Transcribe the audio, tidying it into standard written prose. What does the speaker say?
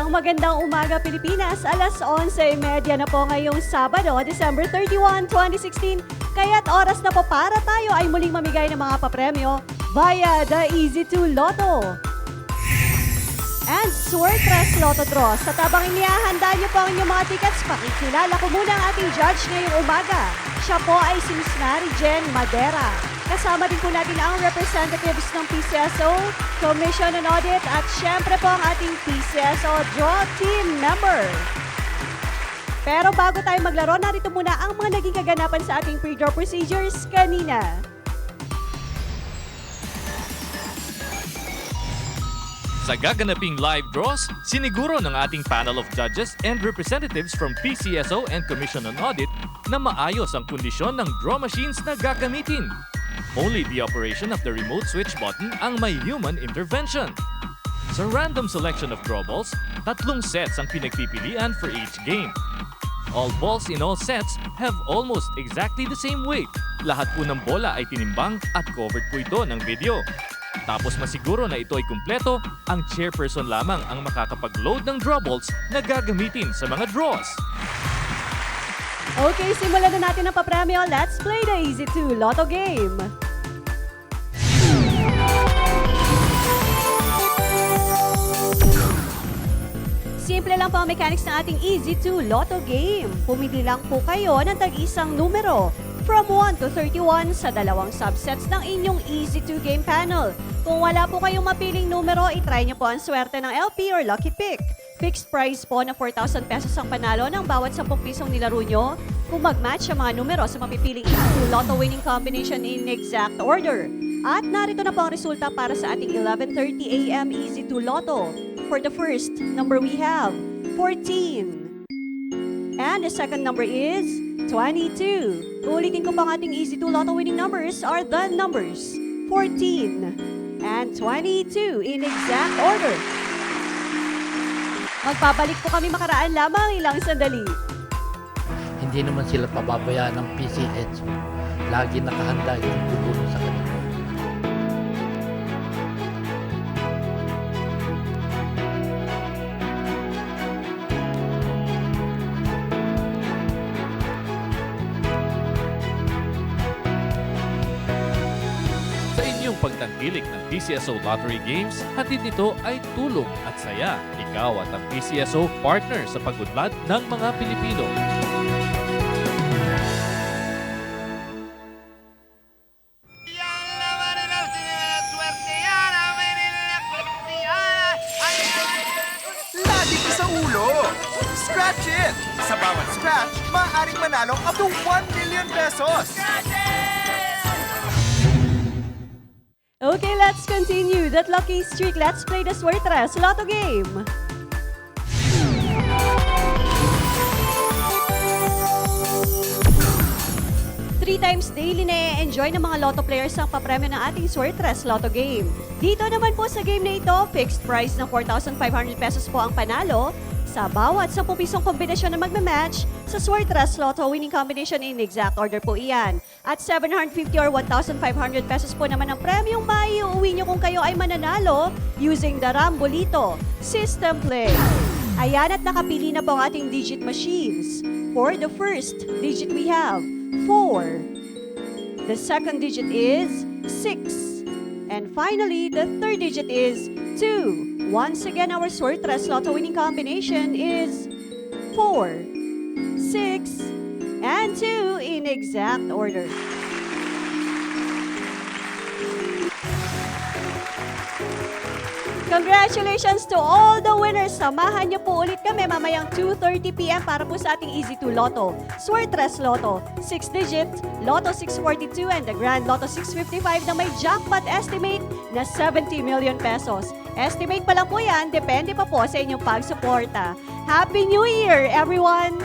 Isang magandang umaga Pilipinas, alas 11:30 na po ngayong Sabado, December 31, 2016. Kaya't oras na po para tayo ay muling mamigay ng mga papremyo via the Easy2 Lotto and Suertes Lotto Draw. Sa tabang inihahanda niyo po ang inyong mga tickets, pakikilala ko muna ang ating judge ngayong umaga. Siya po ay si Miss Mary Jen Madera. Kasama din po natin ang representatives ng PCSO, Commission on Audit at syempre po ang ating PCSO Draw Team member. Pero bago tayo maglaro, narito muna ang mga naging kaganapan sa ating pre-draw procedures kanina. Sa gaganaping live draws, siniguro ng ating panel of judges and representatives from PCSO and Commission on Audit na maayos ang kondisyon ng draw machines na gagamitin. Only the operation of the remote switch button ang may human intervention. Sa random selection of draw balls, 3 sets ang pinagpipilian for each game. All balls in all sets have almost exactly the same weight. Lahat po ng bola ay tinimbang at covered po ito ng video. Tapos masiguro na ito ay kumpleto, ang chairperson lamang ang makakapag-load ng draw balls na gagamitin sa mga draws. Okay, simulan na natin ang papremyo. Let's play the Easy2 Lotto game. Simple lang po ang mechanics ng ating Easy2 Lotto game. Pumili lang po kayo ng tag-isang numero from 1 to 31 sa dalawang subsets ng inyong Easy2 game panel. Kung wala po kayong mapiling numero, itry nyo po ang swerte ng LP or Lucky Pick. Fixed price po na 4,000 pesos ang panalo ng bawat 10 pisong nilaro nyo kung mag-match ang mga numero sa mapipiling Easy2 Lotto winning combination in exact order. At narito na po ang resulta para sa ating 11:30 AM Easy2 Lotto. For the first number we have 14. And the second number is 22. Ulitin ko po ang ating Easy2 Lotto winning numbers are the numbers 14 and 22 in exact order. Magpabalik po kami makaraan lamang ilang sandali. Hindi naman sila pababayaan ng PCSO. Lagi nakahanda yung tutulong sa kanila. Sa inyong pagtangkilik ng PCSO Lottery Games, hatid nito ay tulong at saya. Ikaw at ang PCSO partner sa pag-unlad ng mga Pilipino. Lagi ka sa ulo! Scratch it! Sa bawat scratch, maaaring manalo up to 1 million pesos! Okay, let's continue that lucky streak. Let's play the Suertes Lotto game. Three times daily na enjoy ng mga Lotto players ang papremyo ng ating Suertes Lotto game. Dito naman po sa game na ito, fixed price ng 4,500 pesos po ang panalo sa bawat 10 pisong kombinasyon na magme-match sa Suertes Lotto winning combination in exact order po iyan. At 750 or 1,500 pesos po naman ang premyong maiuwi nyo kung kayo ay mananalo using the Rambolito System Play. Ayan at nakapili na po ang ating digit machines. For the first digit we have 4. The second digit is 6. And finally, the third digit is 2. Once again, our Suertes Lotto winning combination is 4, 6, and 2 in exact order. Congratulations to all the winners! Samahan niyo po ulit kami mamayang 2:30 PM para po sa ating Easy2 Lotto, Suertes Lotto, 6-digit, Lotto 642 and the Grand Lotto 655 na may jackpot estimate na 70 million pesos. Estimate pa lang po yan, depende pa po sa inyong pagsuporta. Happy New Year, everyone!